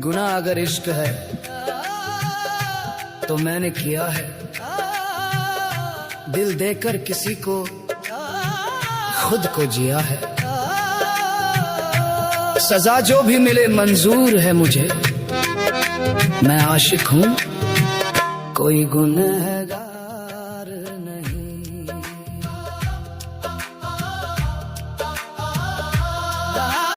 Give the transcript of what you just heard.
गुनाह अगर इश्क है तो मैंने किया है, दिल देकर किसी को खुद को जिया है। सजा जो भी मिले मंजूर है मुझे, मैं आशिक हूं कोई गुनहगार।